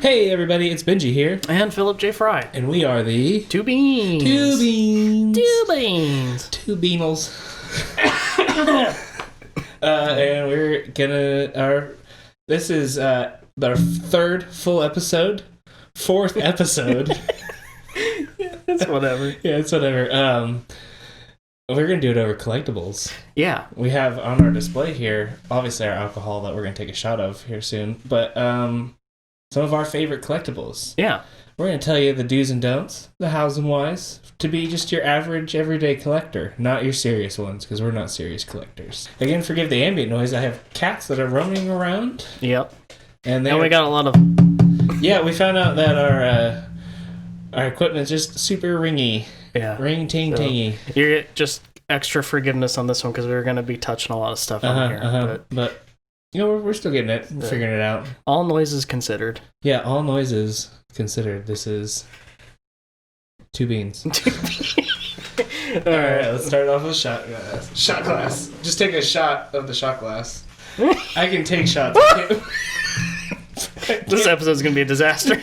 Hey everybody, it's Benji here. And Philip J. Fry. And we are the... Two Beans. Two Beans. Two Beans. Two Beanals. And we're gonna... This is our third full episode. Fourth episode. It's whatever. Yeah, it's whatever. We're gonna do it over collectibles. Yeah. We have on our display here, obviously our alcohol that we're gonna take a shot of here soon, but some of our favorite collectibles. Yeah. We're going to tell you the do's and don'ts, the hows and whys, to be just your average, everyday collector, not your serious ones, because we're not serious collectors. Again, forgive the ambient noise. I have cats that are roaming around. Yep. And we got a lot of... Yeah, we found out that our equipment's just super ringy. Yeah. Ring-ting-tingy. So you get just extra forgiveness on this one, because we're going to be touching a lot of stuff on here. But you know, we're still getting it, figuring it out. All noises considered. Yeah, all noises considered. This is Two Beans. All right, let's start off with shot glass. Shot glass. Just take a shot of the shot glass. I can take shots. This episode's going to be a disaster.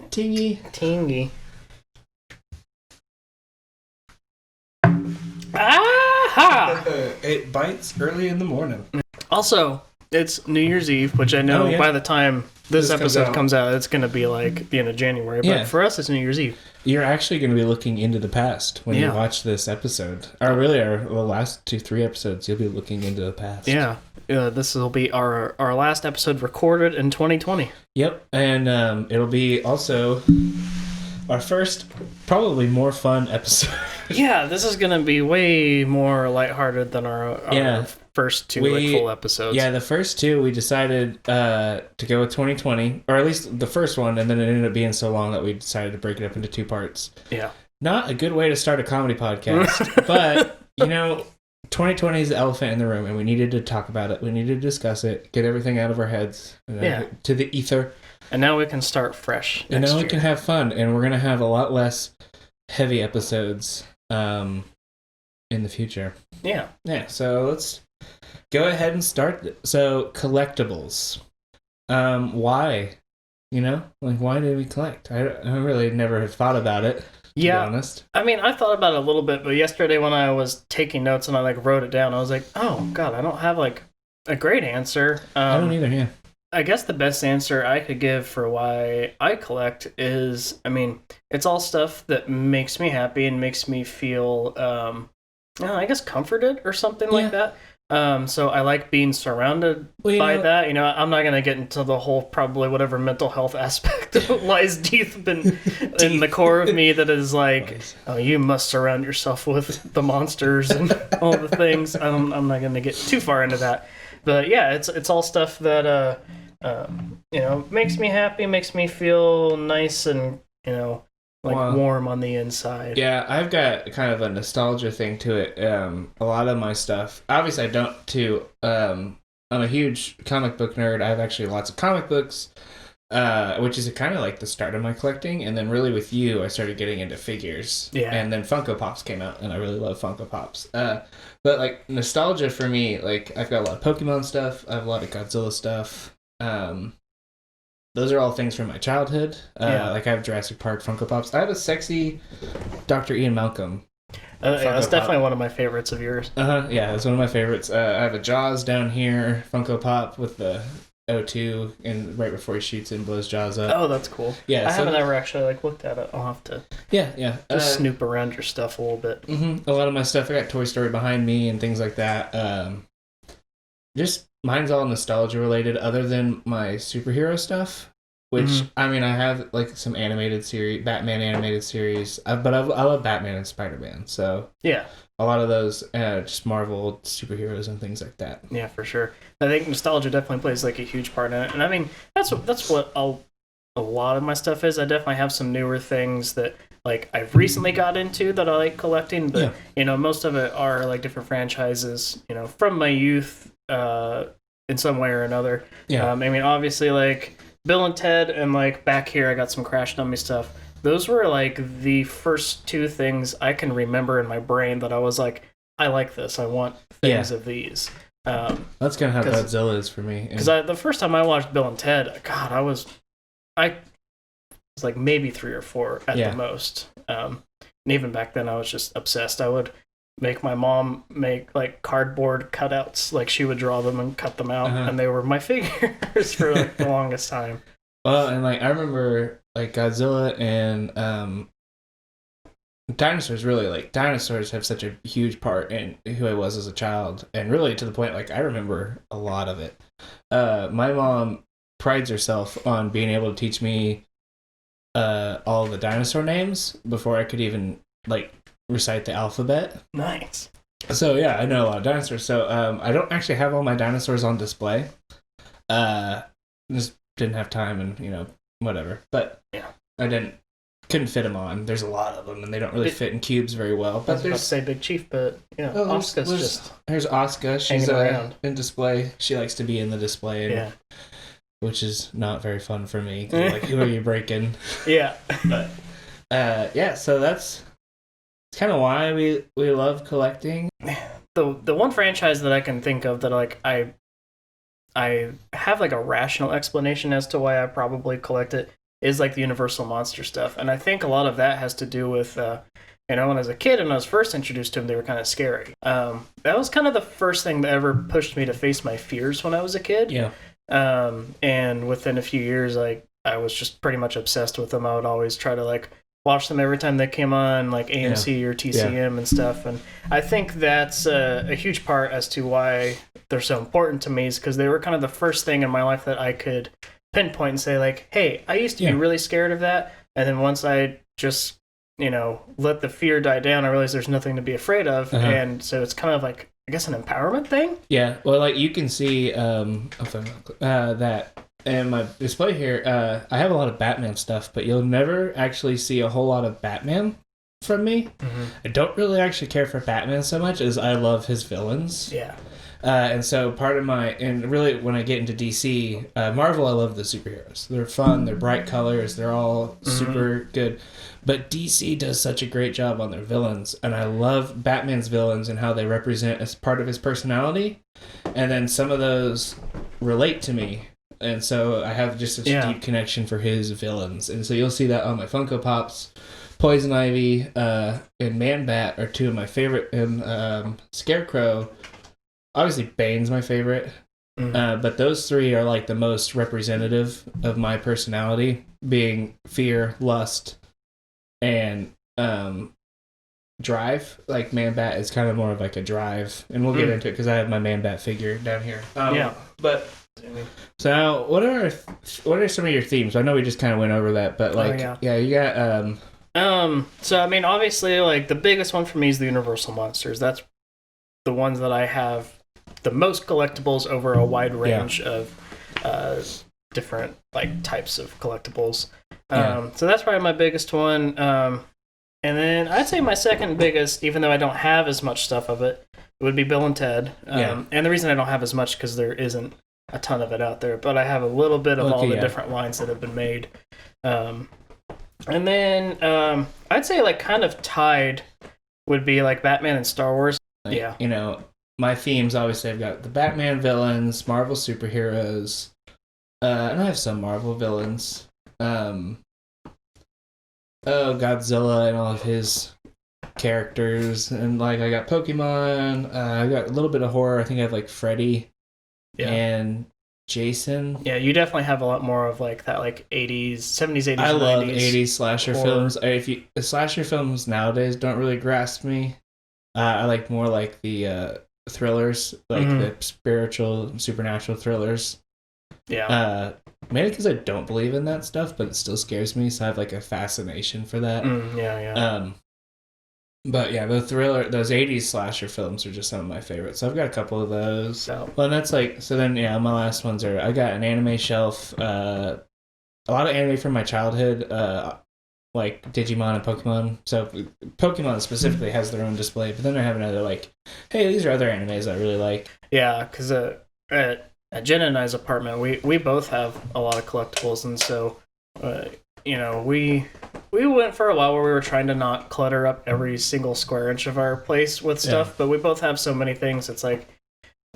Tingy. Tingy. Aha! It bites early in the morning. Also, it's New Year's Eve, which I know by the time this episode comes out, it's going to be like the end of January. But for us, it's New Year's Eve. You're actually going to be looking into the past when you watch this episode. Or really, the last 2-3 episodes, you'll be looking into the past. Yeah. This will be our last episode recorded in 2020. Yep. And it'll be also our first, probably more fun episode. Yeah, this is going to be way more lighthearted than our first two full episodes. Yeah, the first two, we decided to go with 2020, or at least the first one, and then it ended up being so long that we decided to break it up into 2 parts. Yeah. Not a good way to start a comedy podcast, but, 2020 is the elephant in the room, and we needed to talk about it. We needed to discuss it, get everything out of our heads, to the ether. And now we can start fresh. And now we can have fun, and we're going to have a lot less heavy episodes in the future. Yeah. Yeah, so let's go ahead and start. So, collectibles. Why? Why do we collect? I really never have thought about it, to be honest. I mean, I thought about it a little bit, but yesterday when I was taking notes and I wrote it down, I was like, oh, God, I don't have a great answer. I don't either, yeah. I guess the best answer I could give for why I collect is, it's all stuff that makes me happy and makes me feel, I guess, comforted or something like that. So I like being surrounded by that. I'm not going to get into the whole probably whatever mental health aspect that lies deep in the core of me that is like, oh, you must surround yourself with the monsters and all the things. I'm not going to get too far into that. But yeah, it's all stuff that makes me happy, makes me feel nice and warm on the inside. Yeah, I've got kind of a nostalgia thing to it. A lot of my stuff, obviously I don't too. I'm a huge comic book nerd. I have actually lots of comic books, which is kind of like the start of my collecting. And then really with you, I started getting into figures. Yeah. And then Funko Pops came out, and I really love Funko Pops. But nostalgia for me, I've got a lot of Pokemon stuff. I have a lot of Godzilla stuff. Those are all things from my childhood. I have Jurassic Park Funko Pops. I have a sexy Dr. Ian Malcolm. That's definitely one of my favorites of yours. Yeah, it's one of my favorites. I have a Jaws down here Funko Pop with the O2, and right before he shoots it and blows Jaws up. Oh, that's cool. Yeah, I haven't ever actually looked at it. I'll have to. Yeah. Just snoop around your stuff a little bit. Mm-hmm. A lot of my stuff, I got Toy Story behind me and things like that. Just mine's all nostalgia related, other than my superhero stuff. Which I have some animated series, Batman animated series, but I love Batman and Spider-Man. So yeah, a lot of those just Marvel superheroes and things like that. Yeah, for sure. I think nostalgia definitely plays a huge part in it, and that's what a lot of my stuff is. I definitely have some newer things that I've recently got into that I like collecting, but most of it are different franchises, from my youth, in some way or another. Yeah. Obviously Bill and Ted, and back here I got some Crash Dummy stuff. Those were the first 2 things I can remember in my brain that I was I like this. I want things of these. That's kind of how Godzilla is for me. Because the first time I watched Bill and Ted, God, I was like maybe 3 or 4 at the most. And even back then, I was just obsessed. I would make my mom make like cardboard cutouts, like she would draw them and cut them out, and they were my figures for like the longest time. Well, and like I remember like Godzilla and dinosaurs. Really, like dinosaurs have such a huge part in who I was as a child, and really to the point like I remember a lot of it. My mom prides herself on being able to teach me all the dinosaur names before I could even like recite the alphabet. Nice. So yeah, I know a lot of dinosaurs. So I don't actually have all my dinosaurs on display. Just didn't have time, and whatever. But yeah, I couldn't fit them on. There's a lot of them, and they don't really fit in cubes very well. But I was about to say Big Chief, but Asuka's just here's Asuka. She's in display. She likes to be in the display. Which is not very fun for me. Like, who are you breaking? Yeah. But so that's kind of why we love collecting. The one franchise that I can think of that like I have like a rational explanation as to why I probably collect it is like the Universal Monster stuff, and I think a lot of that has to do with when I was a kid and I was first introduced to them, they were kind of scary. That was kind of the first thing that ever pushed me to face my fears when I was a kid. Yeah. And within a few years, like I was just pretty much obsessed with them. I would always try to like watch them every time they came on, like AMC or TCM and stuff. And I think that's a huge part as to why they're so important to me, is because they were kind of the first thing in my life that I could pinpoint and say like, hey, I used to be really scared of that. And then once I just, let the fear die down, I realized there's nothing to be afraid of. And so it's kind of like, I guess, an empowerment thing. Yeah, well, like you can see that in my display here. I have a lot of Batman stuff, but you'll never actually see a whole lot of Batman from me. I don't really actually care for Batman so much as I love his villains. Yeah. And so part of and really when I get into DC, Marvel, I love the superheroes. They're fun, they're bright colors, they're all super good. But DC does such a great job on their villains, and I love Batman's villains and how they represent as part of his personality. And then some of those relate to me, and so I have just a deep connection for his villains. And so you'll see that on my Funko Pops. Poison Ivy and Man-Bat are two of my favorite, and Scarecrow. Obviously, Bane's my favorite, but those three are like the most representative of my personality, being fear, lust, and drive. Like Man-Bat is kind of more of like a drive, and we'll get into it because I have my Man-Bat figure down here. But so now, what are some of your themes? I know we just kind of went over that, but like, you got So I mean, obviously, like the biggest one for me is the Universal Monsters. That's the ones that I have the most collectibles over a wide range of different like types of collectibles. So that's probably my biggest one. And then I'd say my second biggest, even though I don't have as much stuff of it, would be Bill and Ted. And the reason I don't have as much because there isn't a ton of it out there, but I have a little bit of all the different lines that have been made. And then I'd say like kind of tied would be like Batman and Star Wars. Like, my themes, obviously, I've got the Batman villains, Marvel superheroes, and I have some Marvel villains. Godzilla and all of his characters, and like I got Pokemon. I got a little bit of horror. I think I have like Freddy and Jason. Yeah, you definitely have a lot more of like that, like 80s, 70s, 80s. I love 90s 80s slasher films. Slasher films nowadays don't really grasp me. I like more like the thrillers, like the spiritual, supernatural thrillers. Yeah. Mainly because I don't believe in that stuff, but it still scares me, so I have like a fascination for that. But yeah, those 80s slasher films are just some of my favorites. So I've got a couple of those. So. Well, and that's like, so then my last ones are, I got an anime shelf, a lot of anime from my childhood, like Digimon and Pokemon. So Pokemon specifically has their own display, but then I have another like, hey, these are other animes I really like. Yeah, because at Jen and I's apartment, we both have a lot of collectibles, and so we went for a while where we were trying to not clutter up every single square inch of our place with stuff, but we both have so many things. It's like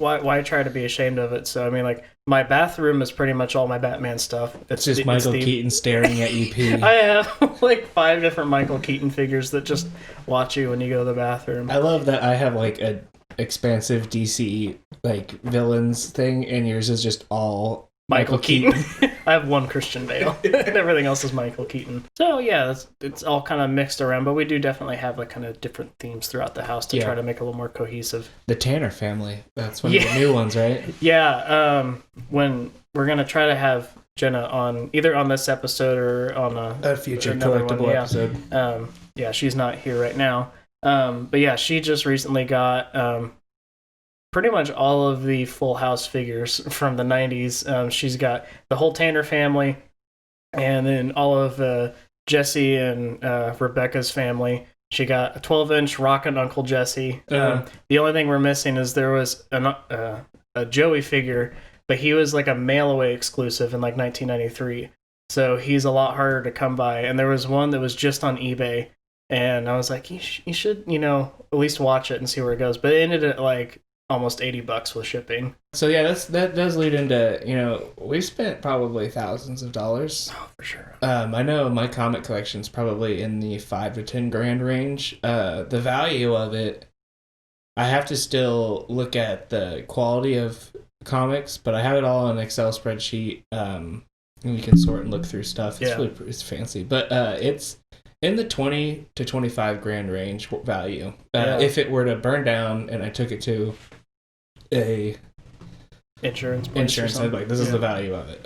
why try to be ashamed of it? So I mean, like my bathroom is pretty much all my Batman stuff. It's just Michael Keaton staring at you pee. I have like 5 different Michael Keaton figures that just watch you when you go to the bathroom. I love that I have like a expansive DC like villains thing, and yours is just all Michael Keaton. I have one Christian Bale, and everything else is Michael Keaton. So yeah, it's all kind of mixed around, but we do definitely have like kind of different themes throughout the house to try to make it a little more cohesive. The Tanner family, that's one of the new ones, right? Yeah, when we're gonna try to have Jenna on either on this episode or on a future collectible episode. Yeah, she's not here right now. But yeah, she just recently got pretty much all of the Full House figures from the 90s. She's got the whole Tanner family, and then all of Jesse and Rebecca's family. She got a 12-inch Rockin' Uncle Jesse. The only thing we're missing is there was a Joey figure, but he was like a mail-away exclusive in like 1993. So he's a lot harder to come by. And there was one that was just on eBay. And I was like, you should, at least watch it and see where it goes. But it ended at like almost $80 with shipping. So yeah, that does lead into, we spent probably thousands of dollars. Oh, for sure. I know my comic collection's probably in the $5,000 to $10,000 range. The value of it, I have to still look at the quality of comics, but I have it all in an Excel spreadsheet. And you can sort and look through stuff. It's fancy, but it's in the 20 to 25 grand range value. If it were to burn down and I took it to a insurance, I'd like, this is the value of it.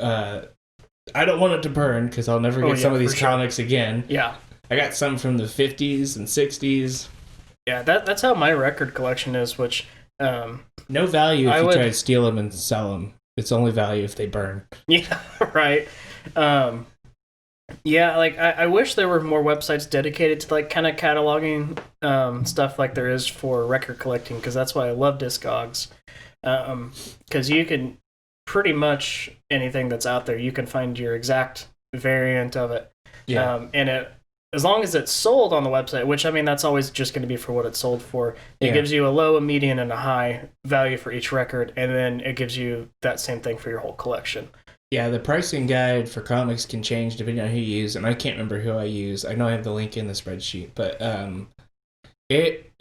I don't want it to burn because I'll never get some of these comics again. Yeah, I got some from the 50s and 60s. Yeah, that's how my record collection is. Which no value if you try to steal them and sell them. It's only value if they burn. Yeah, right. Yeah, like I wish there were more websites dedicated to like kind of cataloging stuff like there is for record collecting, because that's why I love Discogs. Because you can pretty much anything that's out there, you can find your exact variant of it. Yeah. And it, as long as it's sold on the website, which I mean that's always just going to be for what it's sold for. It gives you a low, a median, and a high value for each record, and then it gives you that same thing for your whole collection. Yeah, the pricing guide for comics can change depending on who you use, and I can't remember who I use. I know I have the link in the spreadsheet, but it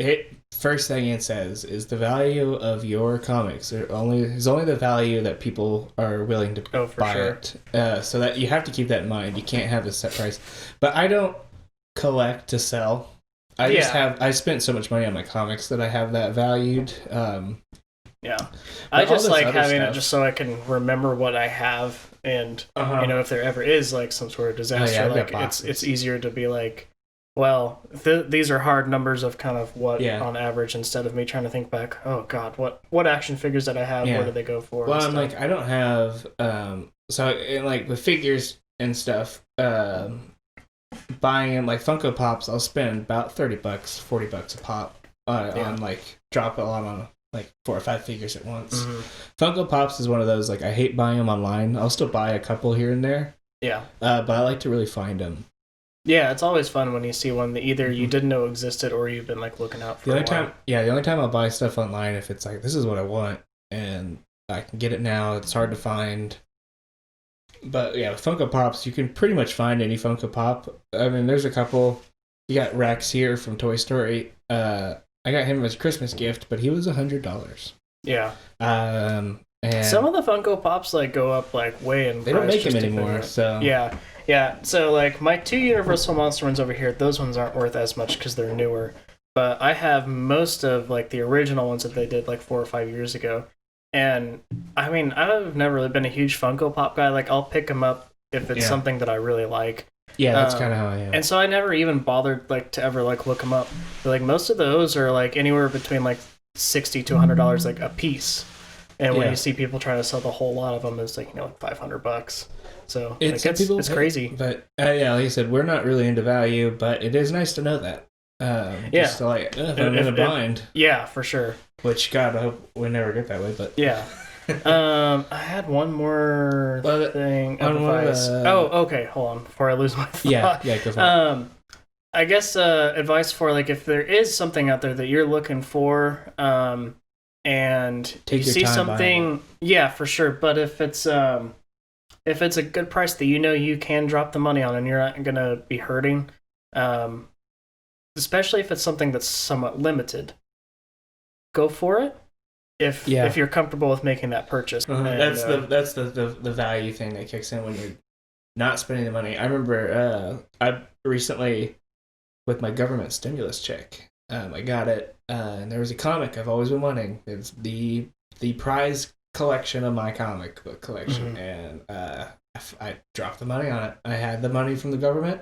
first thing it says is the value of your comics is only the value that people are willing to buy it. So that you have to keep that in mind. You can't have a set price. But I don't collect to sell. I spent so much money on my comics that I have that valued. Yeah, I just like having it just so I can remember what I have, and if there ever is like some sort of disaster, like it's easier to be like, well, these are hard numbers of kind of what on average, instead of me trying to think back. Oh God, what action figures did I have? What did they go for? Well, I'm like, I don't have like with figures and stuff. Buying like Funko Pops, I'll spend about $30, $40 a pop on like drop a lot on like 4 or 5 figures at once. Funko Pops is one of those, like, I hate buying them online. I'll still buy a couple here and there. Yeah. But I like to really find them. Yeah, it's always fun when you see one that either you didn't know existed or you've been like looking out for the only time I'll buy stuff online if it's like, this is what I want and I can get it now. It's hard to find. But yeah, with Funko Pops, you can pretty much find any Funko Pop. I mean, there's a couple. You got Rex here from Toy Story. I got him as a Christmas gift, but he was $100. Yeah. And some of the Funko Pops like go up like way in price. They don't make them anymore, so yeah. So like my 2 Universal Monster ones over here, those ones aren't worth as much because they're newer. But I have most of like the original ones that they did like 4 or 5 years ago. And I mean, I've never really been a huge Funko Pop guy. Like I'll pick them up if it's something that I really like. Yeah, that's kind of how I am. And so I never even bothered like to ever like look them up. But, like most of those are like anywhere between like $60 to $100 like a piece. And when you see people trying to sell the whole lot of them, it's like like $500. So it's crazy. But like I said, we're not really into value, but it is nice to know that. Just to like, if I'm in a bind. Yeah, for sure. Which God, I hope we never get that way. But yeah. I had one more thing. Okay, hold on before I lose my thought. Yeah, go for it. I guess advice for like if there is something out there that you're looking for, and Take you your see time buying something, yeah, for sure. But if it's a good price that you can drop the money on and you're not gonna be hurting, um, especially if it's something that's somewhat limited, go for it. If you're comfortable with making that purchase, and, that's the value thing that kicks in when you're not spending the money. I remember I recently, with my government stimulus check, I got it, and there was a comic I've always been wanting. It's the prize collection of my comic book collection, and I dropped the money on it. I had the money from the government,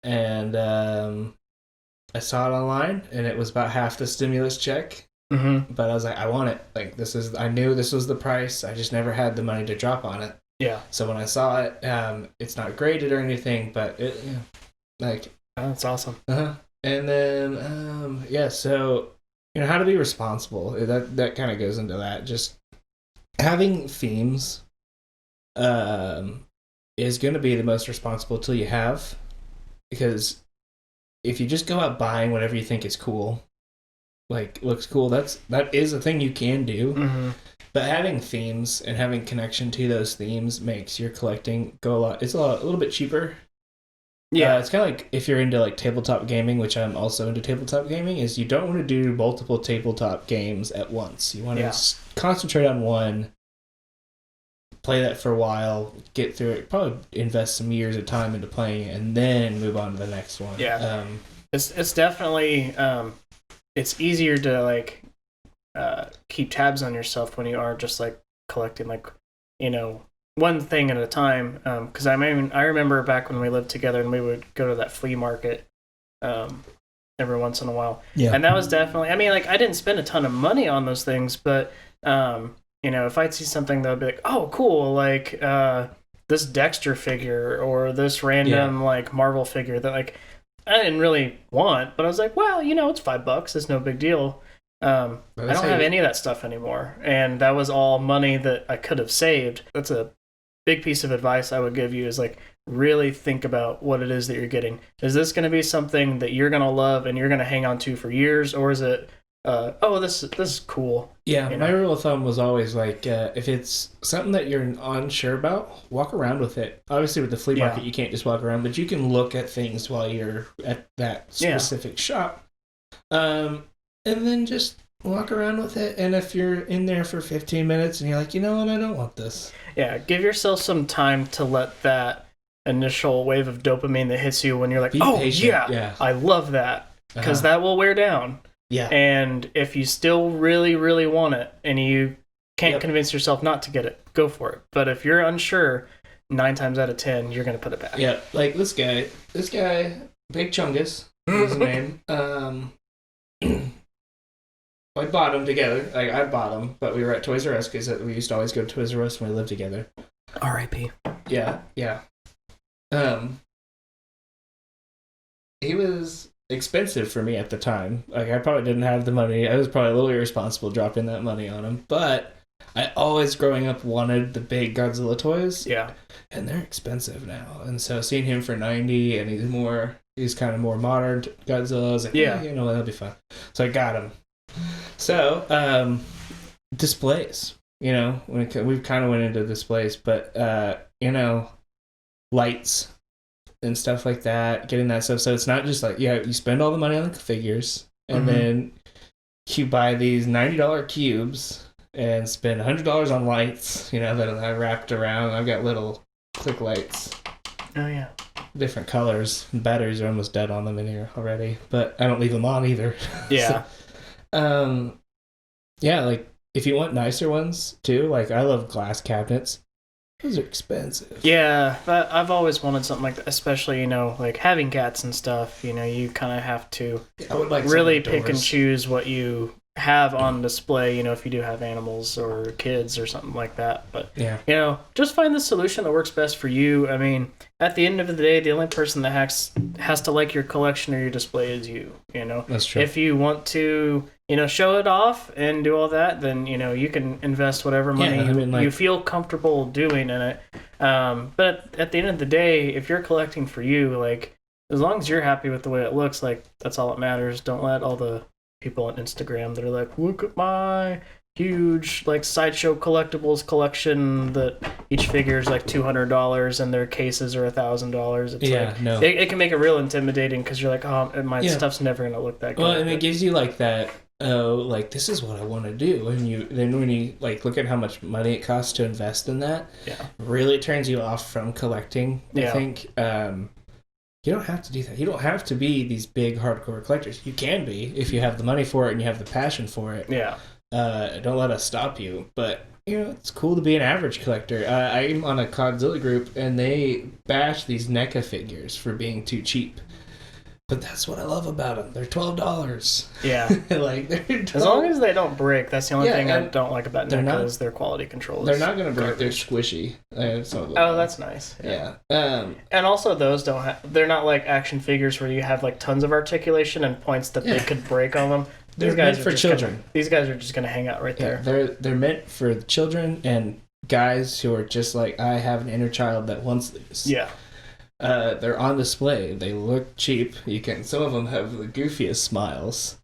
and I saw it online, and it was about half the stimulus check. But I was like, I want it. Like, I knew this was the price. I just never had the money to drop on it. Yeah. So when I saw it, it's not graded or anything, but it, like, oh, that's awesome. And then, so, how to be responsible. That kind of goes into that. Just having themes is going to be the most responsible tool you have. Because if you just go out buying whatever you think is cool, like, looks cool, that is a thing you can do. But having themes and having connection to those themes makes your collecting go a lot. It's a little bit cheaper. Yeah, it's kind of like if you're into like tabletop gaming, which I'm also into tabletop gaming, is you don't want to do multiple tabletop games at once. You want to concentrate on one, play that for a while, get through it, probably invest some years of time into playing it, and then move on to the next one. Yeah, it's definitely it's easier to like keep tabs on yourself when you are just like collecting like one thing at a time. Because I remember back when we lived together and we would go to that flea market every once in a while. Yeah, and that was definitely. I mean, like I didn't spend a ton of money on those things, but if I'd see something that would be like, oh, cool, like this Dexter figure or this random like Marvel figure that like I didn't really want, but I was like, well, it's $5. It's no big deal. I don't have any of that stuff anymore. And that was all money that I could have saved. That's a big piece of advice I would give you is like really think about what it is that you're getting. Is this going to be something that you're going to love and you're going to hang on to for years? Or is it, this is cool? Yeah, my rule of thumb was always like, if it's something that you're unsure about, walk around with it. Obviously, with the flea market, you can't just walk around, but you can look at things while you're at that specific shop. And then just walk around with it. And if you're in there for 15 minutes and you're like, you know what, I don't want this. Yeah, give yourself some time to let that initial wave of dopamine that hits you when you're like, yeah, I love that. Because that will wear down. Yeah. And if you still really, really want it and you can't convince yourself not to get it, go for it. But if you're unsure, 9 times out of 10, you're going to put it back. Yeah, like this guy, Big Chungus, is his name. I bought them together. Like, I bought them, but we were at Toys R Us because we used to always go to Toys R Us when we lived together. R.I.P. Yeah. He was expensive for me at the time. Like, I probably didn't have the money. I was probably a little irresponsible dropping that money on him. But I always, growing up, wanted the big Godzilla toys. Yeah. And they're expensive now. And so seeing him for $90 and he's kind of more modern Godzilla, I was like, that'll be fun. So I got him. So, displays, we kind of went into displays, but, lights and stuff like that, getting that stuff. So it's not just like, you spend all the money on the figures and then you buy these $90 cubes and spend $100 on lights, that I wrapped around. I've got little click lights. Oh, yeah. Different colors. Batteries are almost dead on them in here already, but I don't leave them on either. Yeah. Like if you want nicer ones too, like I love glass cabinets. Those are expensive. Yeah, but I've always wanted something like that, especially, like having cats and stuff, you kind of have to really pick and choose what you have on display, if you do have animals or kids or something like that. But, just find the solution that works best for you. I mean, at the end of the day, the only person that has to like your collection or your display is you, That's true. If you want to, show it off and do all that, then, you can invest whatever money you feel comfortable doing in it. But at the end of the day, if you're collecting for you, like, as long as you're happy with the way it looks, like, that's all that matters. Don't let all the people on Instagram that are like, look at my huge like Sideshow Collectibles collection that each figure is like $200 and their cases are $1,000. It's Yeah, like, no. it can make it real intimidating because you're like, oh, my Yeah. stuff's never gonna look that good. Well, and it gives you like that. Oh, like this is what I want to do, and when you like look at how much money it costs to invest in that, really turns you off from collecting. I think you don't have to do that. You don't have to be these big hardcore collectors. You can be if you have the money for it and you have the passion for it. Yeah. Don't let us stop you. But it's cool to be an average collector. I'm on a Godzilla group, and they bash these NECA figures for being too cheap. But that's what I love about them. They're $12. Yeah. Like they're $12. As long as they don't break, that's the only thing I don't like about NECA is their quality control. They're not going to break. They're squishy. That's nice. Yeah. And also those they're not like action figures where you have like tons of articulation and points that they could break on them. They're meant for children. These guys are just going to hang out right there. They're meant for children and guys who are just like, I have an inner child that wants these. Yeah. They're on display. They look cheap. Some of them have the goofiest smiles.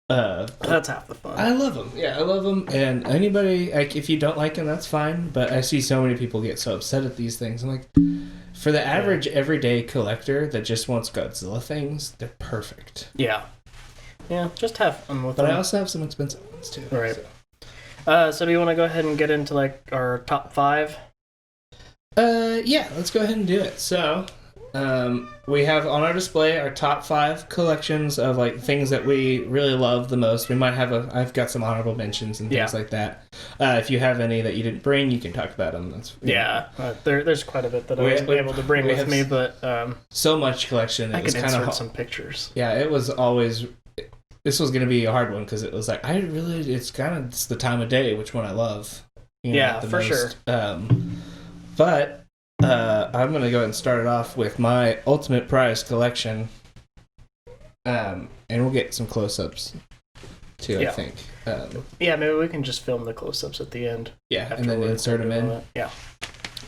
That's half the fun. I love them. Yeah, I love them. And anybody, like, if you don't like them, that's fine. But I see so many people get so upset at these things. I'm like, for the average everyday collector that just wants Godzilla things, they're perfect. Yeah. Yeah, just have fun with them. But I also have some expensive ones too. Right. So do you want to go ahead and get into like our top 5? Yeah, let's go ahead and do it. So, we have on our display our top 5 collections of like things that we really love the most. We might have I've got some honorable mentions and things like that. If you have any that you didn't bring, you can talk about them. There's quite a bit that I wasn't able to bring with me, but so much collection. I can insert some pictures. Yeah, it was always. This was going to be a hard one because it was like it's the time of day which one I love. For most. Sure. But I'm going to go ahead and start it off with my ultimate prize collection. And we'll get some close-ups too, I think. Maybe we can just film the close-ups at the end. Yeah, and then insert them in. Yeah.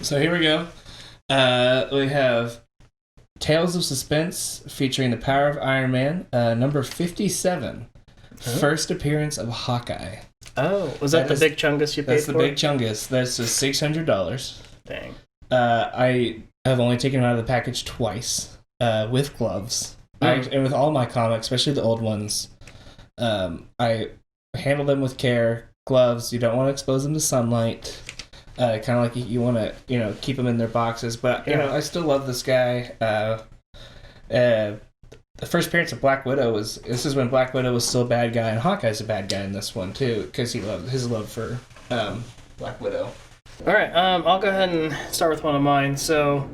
So here we go. We have Tales of Suspense featuring the Power of Iron Man, number 57. First appearance of Hawkeye. Oh, was that the big chungus you paid for? That's the big chungus. That's just $600. Dang. I have only taken him out of the package twice, with gloves. And with all my comics, especially the old ones, I handle them with care. Gloves, you don't want to expose them to sunlight. Kind of like you want to, keep them in their boxes. But, I still love this guy. The first appearance of Black Widow this is when Black Widow was still a bad guy, and Hawkeye's a bad guy in this one, too, because he loved his love for Black Widow. All right, I'll go ahead and start with one of mine. So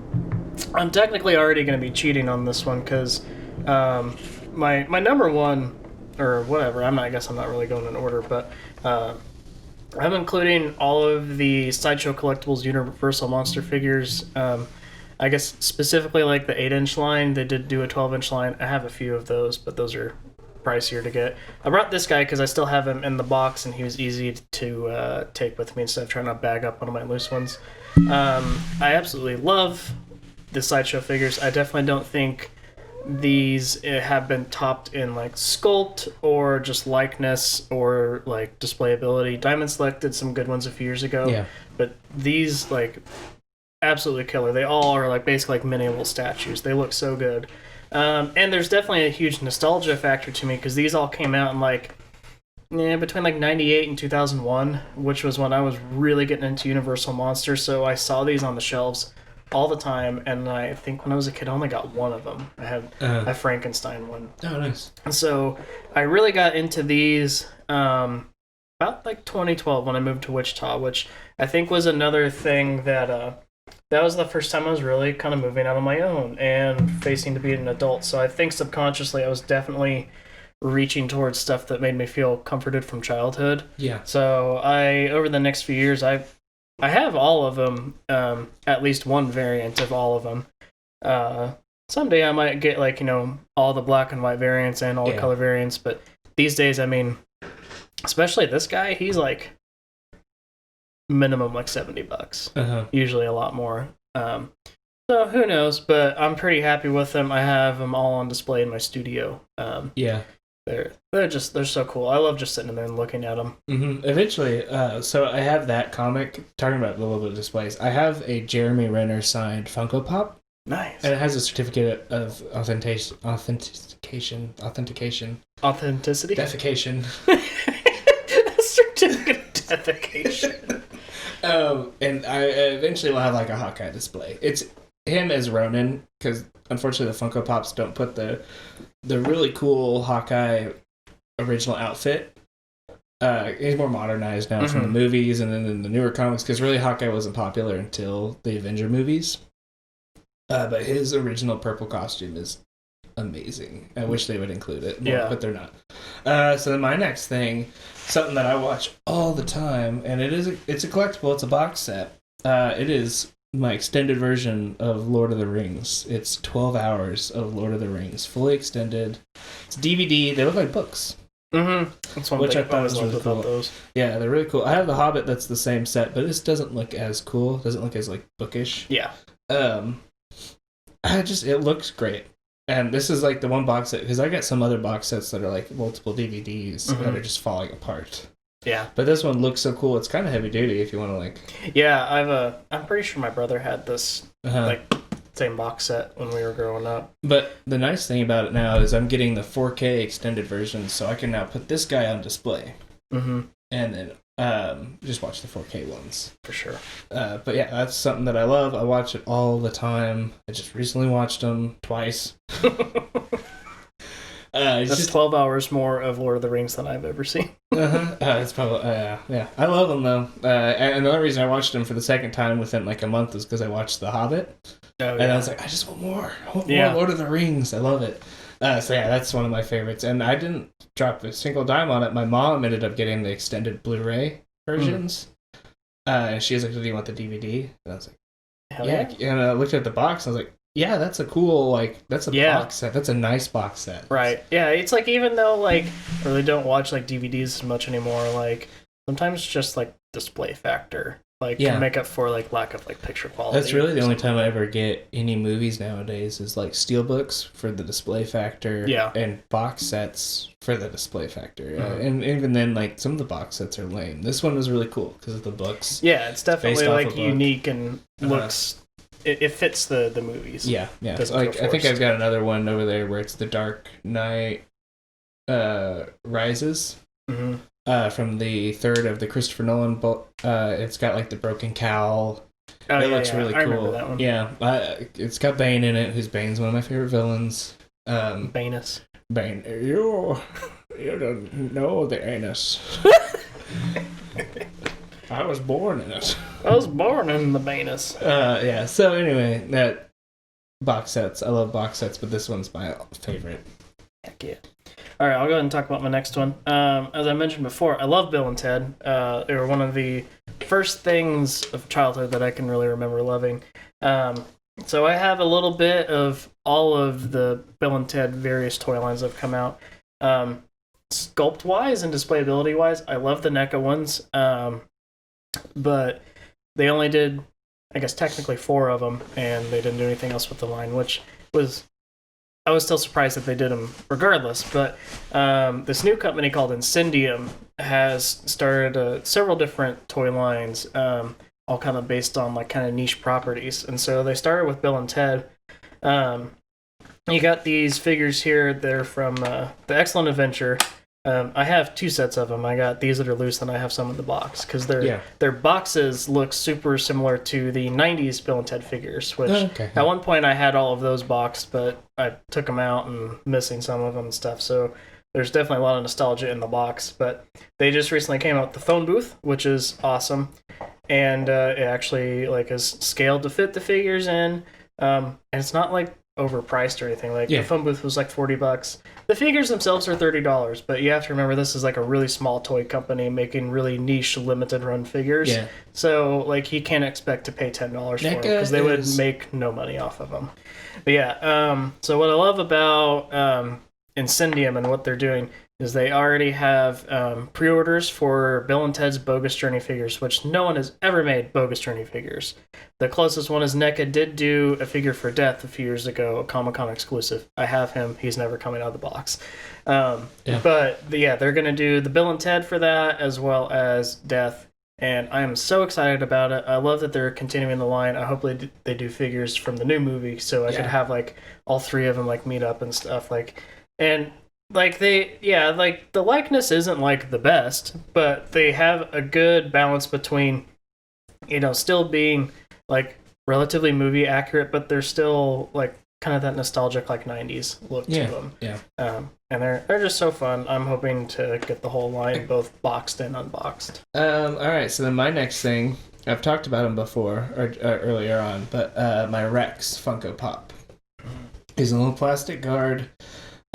I'm technically already going to be cheating on this one because my number one, or whatever, I guess I'm not really going in order, but I'm including all of the Sideshow Collectibles Universal Monster figures. I guess specifically like the 8-inch line. They did do a 12-inch line. I have a few of those, but those are pricier to get. I brought this guy because I still have him in the box, and he was easy to take with me instead of trying to bag up one of my loose ones. I absolutely love the Sideshow figures. I definitely don't think these have been topped in like sculpt or just likeness or like displayability. Diamond Select did some good ones a few years ago, but these like absolutely killer. They all are like basically like miniable statues. They look so good. And there's definitely a huge nostalgia factor to me because these all came out in like between like 98 and 2001, which was when I was really getting into Universal Monsters. So I saw these on the shelves all the time, and I think when I was a kid I only got one of them. I had a Frankenstein one. Oh, nice. So I really got into these about like 2012 when I moved to Wichita, which I think was another thing that was the first time I was really kind of moving out on my own and facing to be an adult. So I think subconsciously I was definitely reaching towards stuff that made me feel comforted from childhood. Yeah. So over the next few years, I have all of them, at least one variant of all of them. Someday I might get like, all the black and white variants and all the color variants. But these days, especially this guy, he's like minimum like $70, usually a lot more. So who knows, but I'm pretty happy with them. I have them all on display in my studio. They're so cool. I love just sitting there and looking at them. Eventually, so I have that comic. Talking about the little bit of displays, I have a Jeremy Renner signed Funko Pop. Nice. And it has a certificate of authentication. Authenticity? Defecation. Certificate of defecation. And I eventually will have like a Hawkeye display. It's him as Ronin, because unfortunately the Funko Pops don't put the really cool Hawkeye original outfit. He's more modernized now from the movies and then in the newer comics, because really Hawkeye wasn't popular until the Avenger movies. But his original purple costume is amazing. I wish they would include it more, but they're not. So then my next thing, something that I watch all the time, and it's a collectible. It's a box set. It is my extended version of Lord of the Rings. It's 12 hours of Lord of the Rings, fully extended. It's DVD. They look like books. That's one thing I always loved about those. Yeah, they're really cool. I have the Hobbit that's the same set, but this doesn't look as cool. Doesn't look as like bookish. Yeah. It looks great. And this is like the one box set, because I got some other box sets that are like multiple DVDs that are just falling apart. Yeah. But this one looks so cool. It's kind of heavy duty if you want to like. Yeah, I'm pretty sure my brother had this like same box set when we were growing up. But the nice thing about it now is I'm getting the 4K extended version, so I can now put this guy on display. And then just watch the 4K ones. For sure. But yeah, that's something that I love. I watch it all the time. I just recently watched them twice. That's just 12 hours more of Lord of the Rings than I've ever seen. It's probably, yeah. I love them though. And the only reason I watched them for the second time within like a month is because I watched The Hobbit. And I was like, I just want more. I want more Lord of the Rings. I love it. So yeah, that's one of my favorites. And I didn't drop a single dime on it. My mom ended up getting the extended Blu-ray versions. And she was like, do you want the DVD? And I was like, hell yeah. And I looked at the box and I was like, yeah, that's a cool, like, that's a box set. That's a nice box set. Right. Yeah, it's like, even though, like, I really don't watch, like, DVDs as much anymore, like, sometimes just, like, display factor, like, can make up for, like, lack of, like, picture quality. That's really the only time I ever get any movies nowadays is, like, steelbooks for the display factor. And box sets for the display factor. And even then, like, some of the box sets are lame. This one was really cool because of the books. Yeah, it's definitely, like, unique and looks... It fits the movies. Yeah. Like, I think I've got another one over there where it's The Dark Knight Rises. From the third of the Christopher Nolan book. It's got like the broken cowl. It looks really cool. I remember that one. Yeah, it's got Bane in it, who's Bane's one of my favorite villains. Banus. Bane. You don't know the anus. I was born in it. I was born in the Banus. Yeah, so anyway, that box sets. I love box sets, but this one's my favorite. Heck yeah. All right, I'll go ahead and talk about my next one. As I mentioned before, I love Bill and Ted. They were one of the first things of childhood that I can really remember loving. So I have a little bit of all of the Bill and Ted various toy lines that have come out. Sculpt-wise and displayability-wise, I love the NECA ones. But they only did, I guess, technically 4 of them, and they didn't do anything else with the line, which was... I was still surprised that they did them regardless, but this new company called Incendium has started several different toy lines, all kind of based on like kind of niche properties. And so they started with Bill and Ted. You got these figures here. They're from The Excellent Adventure. I have 2 sets of them. I got these that are loose, and I have some in the box because their boxes look super similar to the 90s Bill and Ted figures, which at one point I had all of those boxed, but I took them out and missing some of them and stuff. So there's definitely a lot of nostalgia in the box. But they just recently came out with the phone booth, which is awesome, and it actually like is scaled to fit the figures in, and it's not like overpriced or anything. Like the phone booth was like $40. The figures themselves are $30, but you have to remember this is like a really small toy company making really niche limited run figures. So like you can't expect to pay $10 for them because they would make no money off of them. But yeah, so what I love about Incendium and what they're doing, is they already have pre-orders for Bill and Ted's Bogus Journey figures, which no one has ever made Bogus Journey figures. The closest one is NECA did do a figure for Death a few years ago, a Comic-Con exclusive. I have him. He's never coming out of the box. But yeah, they're going to do the Bill and Ted for that, as well as Death. And I am so excited about it. I love that they're continuing the line. I hope they do figures from the new movie, so I could have like all three of them like meet up and stuff. Like the likeness isn't like the best, but they have a good balance between, still being like relatively movie accurate, but they're still like kind of that nostalgic like 90s look to them. Yeah. And they're just so fun. I'm hoping to get the whole line both boxed and unboxed. All right, so then my next thing, I've talked about him before or earlier on, but my Rex Funko Pop. He's a little plastic guard.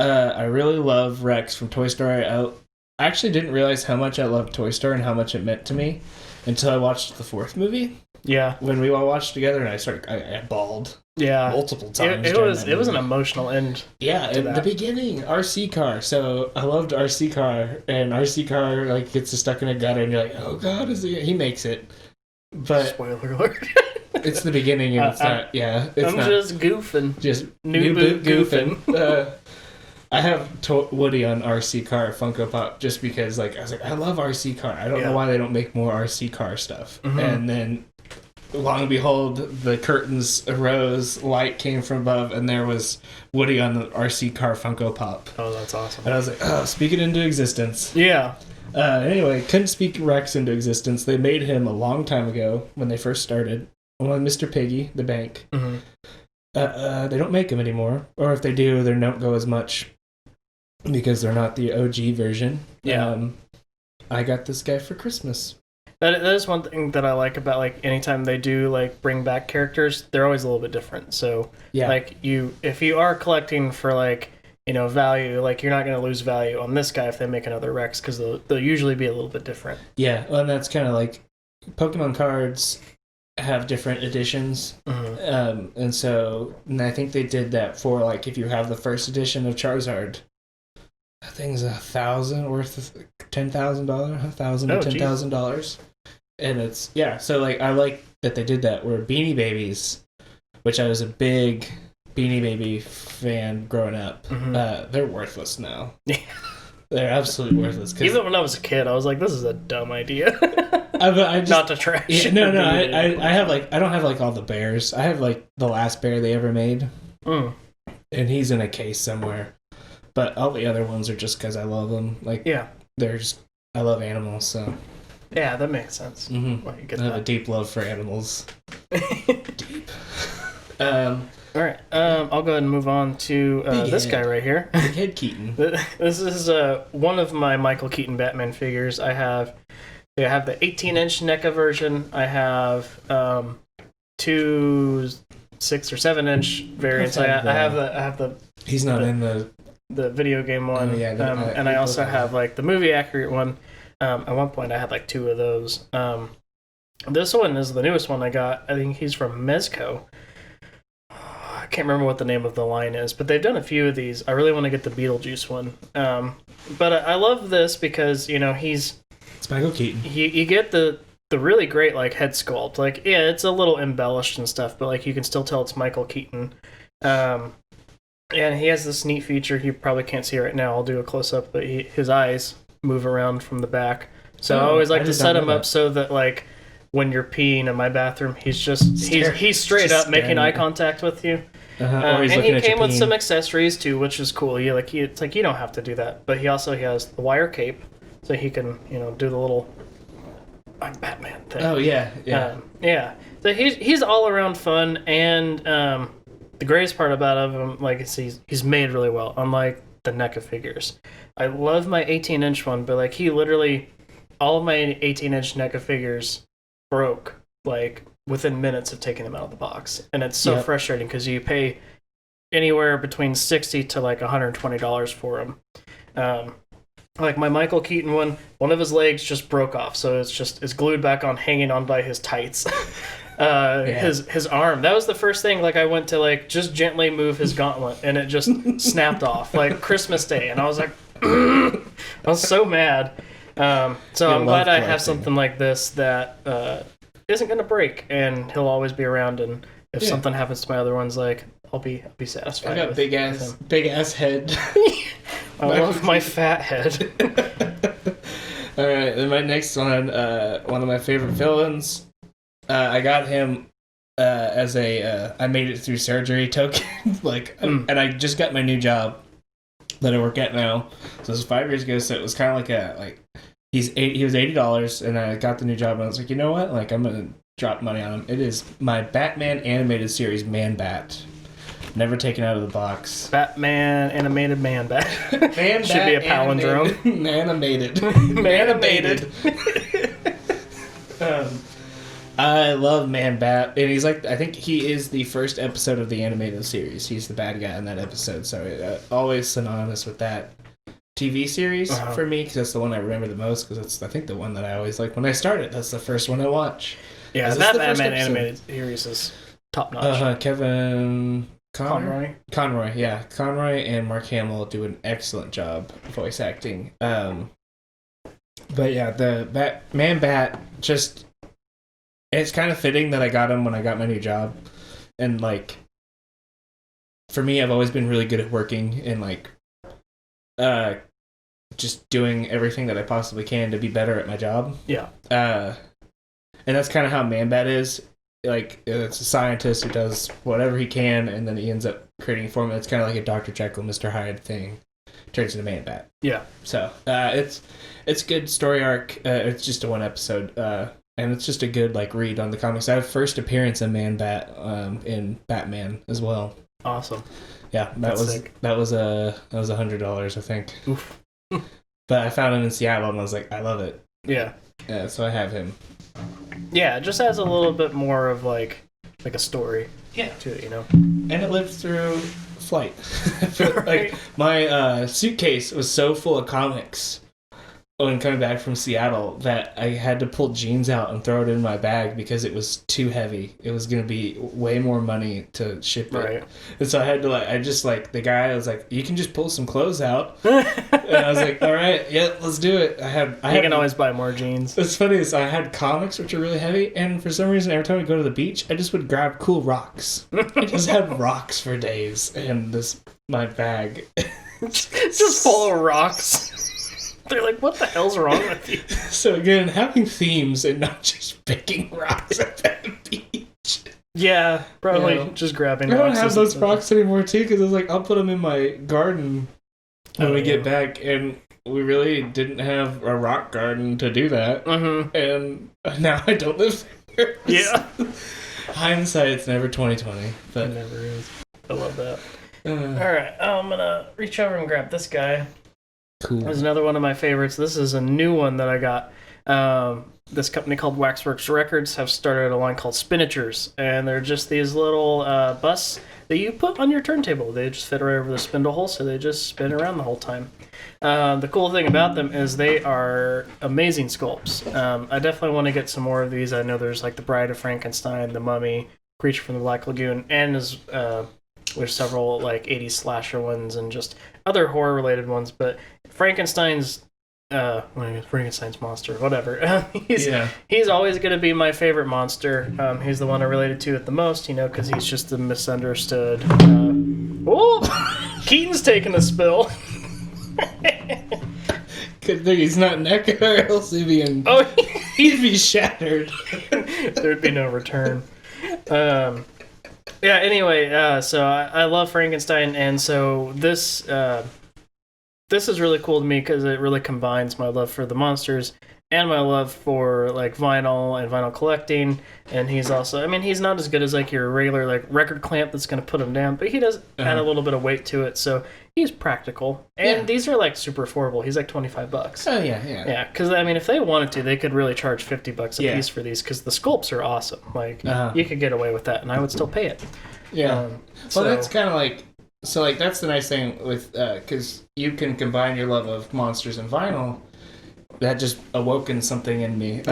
I really love Rex from Toy Story. I actually didn't realize how much I loved Toy Story and how much it meant to me until I watched the fourth movie. Yeah. When we all watched together, and I bawled. Yeah. Multiple times. It was an emotional end. Yeah, in the beginning, RC car. So I loved RC car, and RC car like gets stuck in a gutter, and you're like, oh god, he makes it. But spoiler alert. It's the beginning, and it's not. Yeah, it's not. Just goofing. Just new boot goofing. I have Woody on RC car Funko Pop just because, like, I was like, I love RC car. I don't know why they don't make more RC car stuff. Mm-hmm. And then, long and behold, the curtains arose, light came from above, and there was Woody on the RC car Funko Pop. Oh, that's awesome. And I was like, oh, speak it into existence. Yeah. Anyway, couldn't speak Rex into existence. They made him a long time ago when they first started. On Mr. Piggy, the bank. Mm-hmm. They don't make them anymore. Or if they do, they don't go as much because they're not the OG version. Yeah. I got this guy for Christmas. That is one thing that I like about, like, anytime they do, like, bring back characters, they're always a little bit different. So, like, if you are collecting for, like, value, like, you're not going to lose value on this guy if they make another Rex, because they'll usually be a little bit different. Yeah, well, and that's kind of like Pokemon cards have different editions. Mm-hmm. And I think they did that for, like, if you have the first edition of Charizard, that thing's $1,000 worth of $10,000, $1,000 to $10,000. And it's, so, like, I like that they did that, where Beanie Babies, which I was a big Beanie Baby fan growing up, mm-hmm. They're worthless now. They're absolutely worthless. Even when I was a kid, I was like, this is a dumb idea. I just, not to trash. Yeah, no, I have, like, I don't have, like, all the bears. I have, like, the last bear they ever made. Mm. And he's in a case somewhere. But all the other ones are just because I love them. Like, I love animals, so. Yeah, that makes sense. Mm-hmm. Well, I have a deep love for animals. Deep. All right, I'll go ahead and move on to this guy right here. Big Head Keaton. This is one of my Michael Keaton Batman figures. I have the 18-inch NECA version. I have 2 6 or 7-inch variants. I have the. He's not in the video game one. And I also have, like, the movie accurate one. At one point, I had, like, 2 of those. This one is the newest one I got. I think he's from Mezco. I can't remember what the name of the line is, but they've done a few of these. I really want to get the Beetlejuice one. But I love this because, it's Michael Keaton. You get the really great, like, head sculpt. Like, yeah, it's a little embellished and stuff, but, like, you can still tell it's Michael Keaton. And he has this neat feature you probably can't see right now. I'll do a close-up, but his eyes move around from the back. So I always like to set him up so that, like, when you're peeing in my bathroom, he's straight up making eye contact with you. And he came with some accessories too, which is cool. It's like you don't have to do that, but he has the wire cape, so he can do the little I'm Batman thing. Oh yeah. So he's all around fun, and the greatest part about him, like, is he's made really well, unlike the NECA figures. I love my 18-inch one, but, like, he literally, all of my 18-inch NECA figures broke, like, within minutes of taking them out of the box. And it's so frustrating because you pay anywhere between $60 to, like, $120 for them. Like, my Michael Keaton one of his legs just broke off, so it's glued back on, hanging on by his tights. His arm, that was the first thing, like, I went to, like, just gently move his gauntlet, and it just snapped off, like, Christmas Day, and I was like, I was so mad. So I'm glad I have something like this that isn't going to break, and he'll always be around. And if something happens to my other ones, like I'll be satisfied. I got big ass head. I love my fat head. All right, then my next one of my favorite villains. I got him as a I made it through surgery token, and I just got my new job that I work at now. So this was 5 years ago. So it was kind of like he was $80, and I got the new job, and I was like, you know what? Like I'm gonna drop money on him. It is my Batman animated series, Man Bat. Never taken out of the box. Batman animated Man Bat. Man Should be a palindrome. Animated. Animated. I love Man Bat, and he's like, I think he is the first episode of the animated series. He's the bad guy in that episode, so always synonymous with that TV series for me, because that's the one I remember the most, because it's, I think, the one that I always like when I started. That's the first one I watch. Yeah, that Batman animated series is top notch. Kevin Conroy, yeah. Conroy and Mark Hamill do an excellent job voice acting. But yeah, the Man Bat, just, it's kind of fitting that I got him when I got my new job. And like, for me, I've always been really good at working and like just doing everything that I possibly can to be better at my job. Yeah. And that's kind of how Man Bat is. Like, it's a scientist who does whatever he can, and then he ends up creating a formula. It's kind of like a Dr. Jekyll, Mr. Hyde thing. Turns into Man Bat. Yeah. So it's a good story arc. It's just a one episode, and it's just a good like read on the comics. I have first appearance in Man Bat in Batman as well. Awesome. Yeah, that was $100, I think. Oof. But I found him in Seattle, and I was like, I love it. Yeah. Yeah, so I have him. Yeah, it just has a little bit more of like a story. Yeah. To it, you know. And it lived through flight. Right. Like, my suitcase was so full of comics when coming back from Seattle that I had to pull jeans out and throw it in my bag because it was too heavy. It was going to be way more money to ship it. Right. And so I had to the guy was like, you can just pull some clothes out. And I was like, all right, yeah, let's do it. I can always buy more jeans. What's funny is I had comics, which are really heavy, and for some reason, every time I go to the beach, I just would grab cool rocks. I just had rocks for days, and my bag. just full of rocks. They're like, what the hell's wrong with you? So again, having themes and not just picking rocks at the beach. Yeah, probably just grabbing rocks. I don't have those rocks anymore, too, because I was like, I'll put them in my garden when we get back, and we really didn't have a rock garden to do that. Mm-hmm. And now I don't live there. Yeah. Hindsight, it's never 2020. But it never is. I love that. Alright, I'm gonna reach over and grab this guy. Cool. There's another one of my favorites. This is a new one that I got. This company called Waxworks Records have started a line called Spinachers, and they're just these little busts that you put on your turntable. They just fit right over the spindle hole, so they just spin around the whole time. The cool thing about them is they are amazing sculpts. I definitely want to get some more of these. I know there's like the Bride of Frankenstein, the Mummy, Creature from the Black Lagoon, and there's several like 80s slasher ones and just other horror related ones, but Frankenstein's monster, whatever. He's always going to be my favorite monster. He's the one I related to it the most, because he's just the misunderstood. Keaton's taking a spill. Good thing he's not Necker, or else he'd be shattered. There'd be no return. Yeah, anyway, so I love Frankenstein, and so this is really cool to me because it really combines my love for the monsters and my love for like vinyl and vinyl collecting. And he's also, he's not as good as like your regular like record clamp that's going to put him down, but he does add a little bit of weight to it, so he's practical. And these are like super affordable. He's like $25. Oh yeah. Yeah, because if they wanted to, they could really charge $50 a piece for these because the sculpts are awesome. Like you could get away with that, and I would still pay it. Yeah. Well, that's kind of like. So, like, that's the nice thing with, because you can combine your love of monsters and vinyl. That just awoken something in me.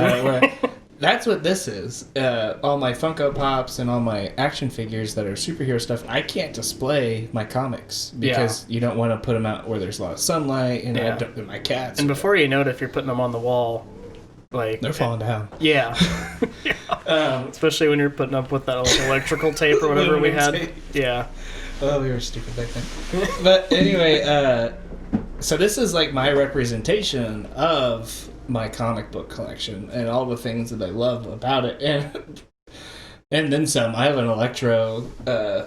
That's what this is. All my Funko Pops and all my action figures that are superhero stuff, I can't display my comics because you don't want to put them out where there's a lot of sunlight and and my cats. And before you know it, if you're putting them on the wall, like they're falling down. Yeah. Especially when you're putting up with that like, electrical tape or whatever we had. Tape. Yeah. Oh, we were stupid back then. But anyway, so this is like my representation of my comic book collection and all the things that I love about it, and then some. I have an Electro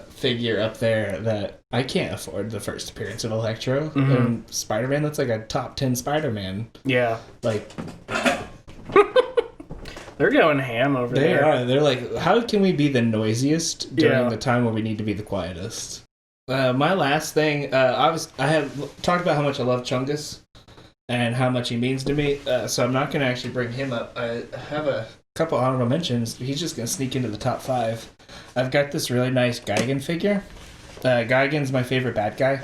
figure up there that I can't afford the first appearance of Electro. Mm-hmm. And Spider-Man, that's like a top 10 Spider-Man. Yeah. Like they're going ham over there. They are. They're like, how can we be the noisiest during the time when we need to be the quietest? My last thing, I have talked about how much I love Chungus and how much he means to me, so I'm not going to actually bring him up. I have a couple honorable mentions. He's just going to sneak into the top 5. I've got this really nice Gigan figure. Gigan's my favorite bad guy.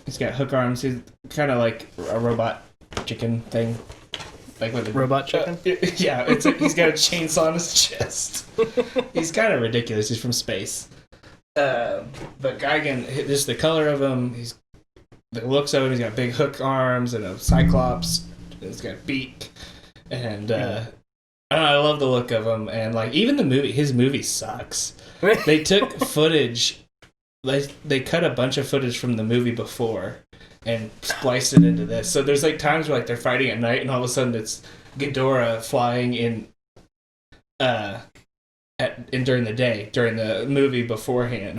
He's got hook arms. He's kind of like a robot chicken thing. Like with a robot chicken? Yeah, he's got a chainsaw on his chest. He's kind of ridiculous. He's from space. But Gigan, just the color of him, the looks of him, he's got big hook arms and a cyclops. He's got a beak. And I love the look of him. And like even his movie sucks. They took footage. They cut a bunch of footage from the movie before and spliced it into this. So there's like times where like they're fighting at night and all of a sudden it's Ghidorah flying in during the day, during the movie beforehand.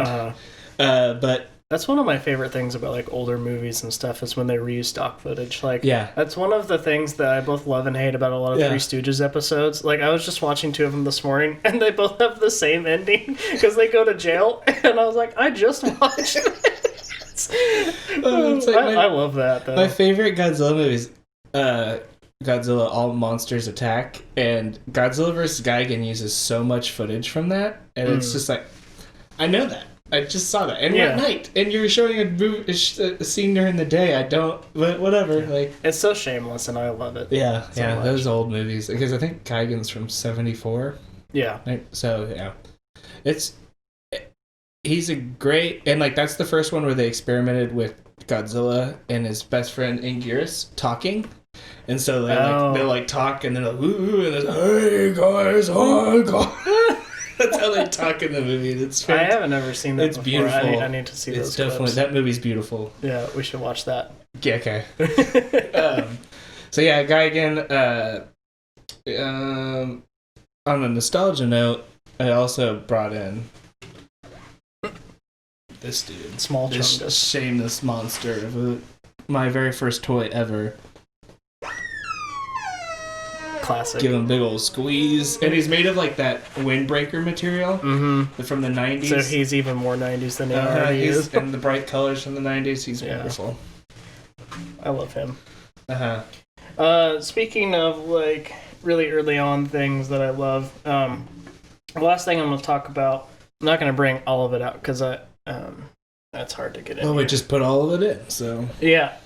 But that's one of my favorite things about like older movies and stuff is when they reuse stock footage. Like that's one of the things that I both love and hate about a lot of Three Stooges episodes. Like I was just watching 2 of them this morning and they both have the same ending because they go to jail and I was like, I just watched it. I love that though. My favorite Godzilla movies, Godzilla All Monsters Attack, and Godzilla vs. Gigan uses so much footage from that, and it's just like, I know that. I just saw that. And at night, and you're showing a scene during the day, I don't, but whatever. Like it's so shameless, and I love it. Yeah, those old movies, because I think Gigan's from 1974. Yeah. So, he's a great, and like that's the first one where they experimented with Godzilla and his best friend Anguirus talking, and so they talk and they're like, ooh, and hey guys, oh god. That's how they talk in the movie. I haven't ever seen that. It's before. Beautiful. I need to see those. It's definitely clips. That movie's beautiful. Yeah, we should watch that. Yeah, okay. So yeah, Gigan. On a nostalgia note, I also brought in this dude, this shameless monster of my very first toy ever. Classic. Give him a big old squeeze, and he's made of like that windbreaker material from the 90s. So he's even more 90s than he already is. And the bright colors from the 90s. He's wonderful. I love him. Speaking of like really early on things that I love, the last thing I'm going to talk about. I'm not going to bring all of it out because that's hard to get in. Well, we just put all of it in, so yeah.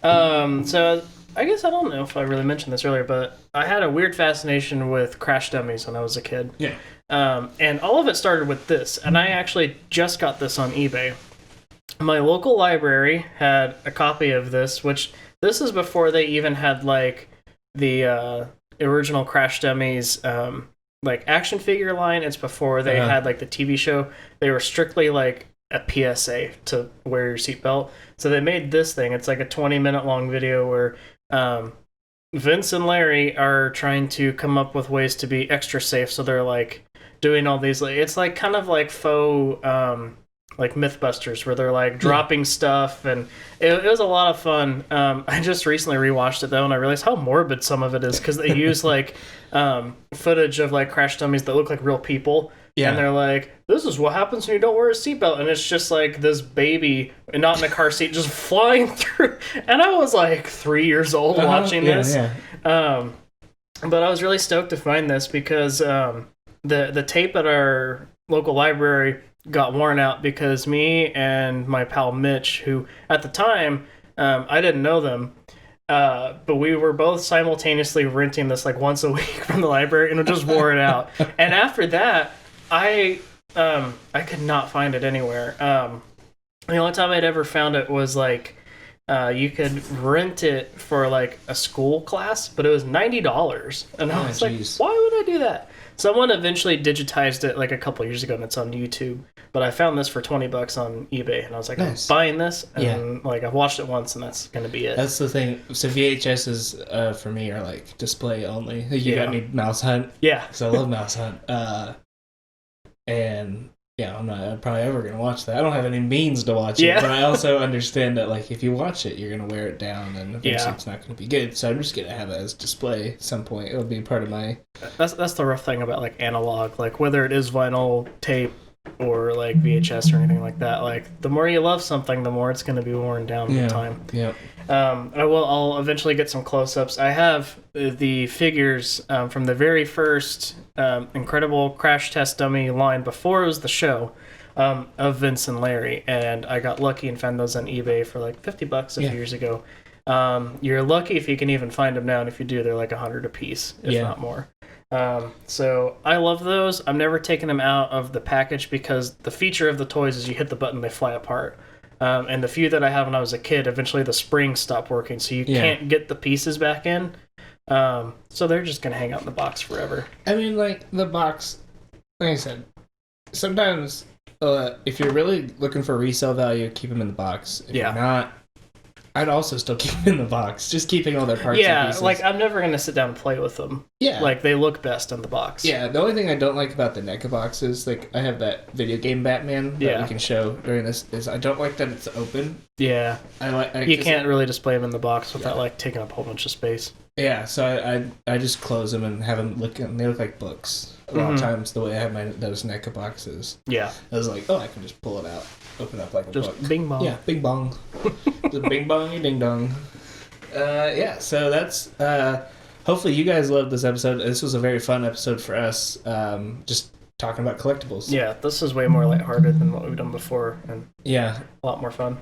So I guess I don't know if I really mentioned this earlier, but I had a weird fascination with crash dummies when I was a kid. Yeah. And all of it started with this, and I actually just got this on eBay. My local library had a copy of this, which this is before they even had like the original Crash Dummies like action figure line. It's before they had like the TV show. They were strictly like a PSA to wear your seatbelt. So they made this thing. It's like a 20-minute long video where Vince and Larry are trying to come up with ways to be extra safe. So they're like doing all these, like, it's like kind of like faux like Mythbusters where they're like dropping stuff, and it was a lot of fun. I just recently rewatched it though, and I realized how morbid some of it is because they use like footage of like crash dummies that look like real people. Yeah. And they're like, this is what happens when you don't wear a seatbelt. And it's just like this baby, and not in a car seat, just flying through. And I was like 3 years old watching this. Yeah. But I was really stoked to find this because the tape at our local library got worn out because me and my pal Mitch, who at the time, I didn't know them, But we were both simultaneously renting this like once a week from the library, and it just wore it out. And after that, I could not find it anywhere. The only time I'd ever found it was like you could rent it for like a school class, but it was $90, and I was like, why would I do that? Someone eventually digitized it like a couple years ago, and it's on YouTube. But I found this for $20 on eBay, and I was like, nice. I'm buying this, and like I've watched it once, and that's gonna be it. That's the thing. So VHSs for me are like display only. You got me Mouse Hunt. Yeah. So I love Mouse Hunt. And yeah, I'm not probably ever gonna watch that. I don't have any means to watch it, but I also understand that like if you watch it, you're gonna wear it down, and eventually it's not gonna be good. So I'm just gonna have it as display at some point. It'll be part of my. That's the rough thing about like analog, like whether it is vinyl, tape, or like VHS or anything like that. Like the more you love something, the more it's gonna be worn down with time. Yeah. I'll eventually get some close-ups. I have the figures from the very first Incredible Crash Test Dummy line before it was the show of Vince and Larry, and I got lucky and found those on eBay for like $50 a few years ago. You're lucky if you can even find them now, and if you do, they're like $100 a piece, if not more. So I love those. I'm never taking them out of the package because the feature of the toys is you hit the button, they fly apart. And the few that I had when I was a kid, eventually the springs stopped working, so you can't get the pieces back in. So they're just gonna hang out in the box forever. I mean, like the box, like I said, sometimes if you're really looking for resale value, keep them in the box. If you're not, I'd also still keep them in the box, just keeping all their parts and pieces. Like I'm never gonna sit down and play with them. Yeah, like they look best in the box. Yeah, the only thing I don't like about the NECA boxes, like I have that video game Batman that we can show during this, is I don't like that it's open. Yeah, you can't really display them in the box without like taking up a whole bunch of space. Yeah, so I just close them and have them look, and they look like books. A lot of times the way I have those NECA boxes. Yeah, I was like, I can just pull it out, open up like a book. Just bing bong. Yeah, bing bong. Just bing bong, ding dong. So that's hopefully you guys loved this episode. This was a very fun episode for us. Just talking about collectibles. Yeah, this is way more lighthearted than what we've done before, and a lot more fun.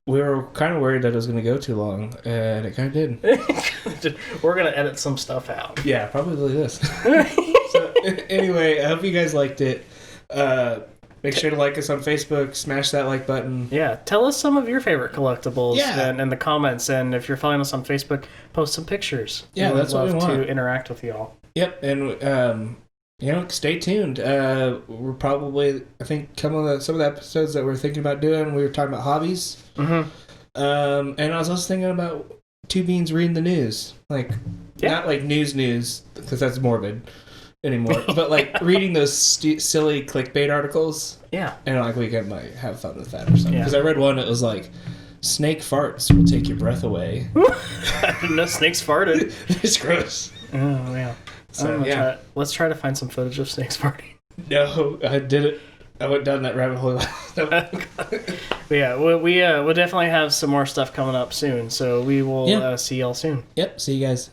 We were kind of worried that it was going to go too long, and it kind of did. We're going to edit some stuff out. Yeah, probably this. So, anyway, I hope you guys liked it. Make sure to like us on Facebook, smash that like button. Yeah, tell us some of your favorite collectibles in the comments, and if you're following us on Facebook, post some pictures. Yeah, that's what we want. We'd love to interact with y'all. Yep, and stay tuned. We're probably, I think, some of the episodes that we're thinking about doing, we were talking about hobbies. Mm-hmm. And I was also thinking about Two Beans reading the news. Like, not like news, because that's morbid anymore, but like reading those silly clickbait articles. Yeah. And like we might have fun with that or something. Because I read one that was like, snake farts will take your breath away. I didn't know snakes farted. It's gross. Oh, yeah. So, let's try to find some footage of snakes farting. No, I did it. I went down that rabbit hole. But yeah, we'll definitely have some more stuff coming up soon. So we will see y'all soon. Yep, see you guys.